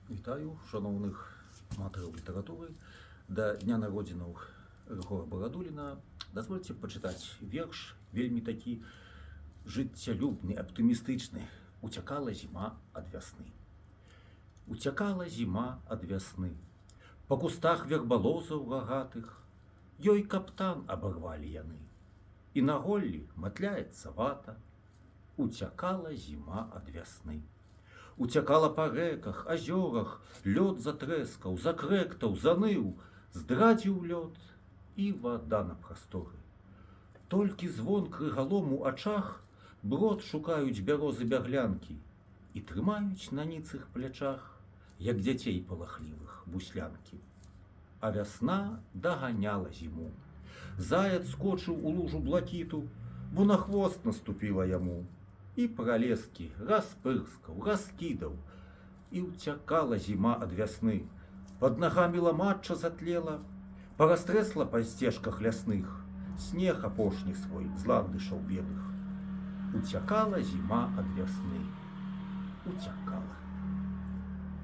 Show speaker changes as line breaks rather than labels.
Вітаю шановных аматараў літаратуры. Да дня народзінаў Рыгора Барадуліна дазвольце пачытаць верш вельмі такі жыццялюбны, аптымістычны. Уцякала зіма ад вясны. Уцякала зіма ад вясны. Па кустах вербалозаў рагатых ёй каптан абарвалі яны. І на голлі матляецца вата. Уцякала зіма ад вясны. Уцякала па рэках, азёрах, лёд затрэскаў, закрэктаў, заныў, здрадзіў лёд і вада на прасторы. Толькі звон крыгалом у ачах брод шукаюць бярозы-бяглянкі і трымаюць на ніцых плячах, як дзяцей палахлівых, буслянкі. А вясна даганяла зіму. Заяц скочыў у лужу блакіту, бо на хвост наступіла яму. І пралескі распырскаў, раскідаў, і ўцякала зіма ад вясны. Пад нагамі ламачча затлела, парастрэсла па сцежках лясных, снег апошні свой з ландышаў белых. Уцякала зіма ад вясны, уцякала.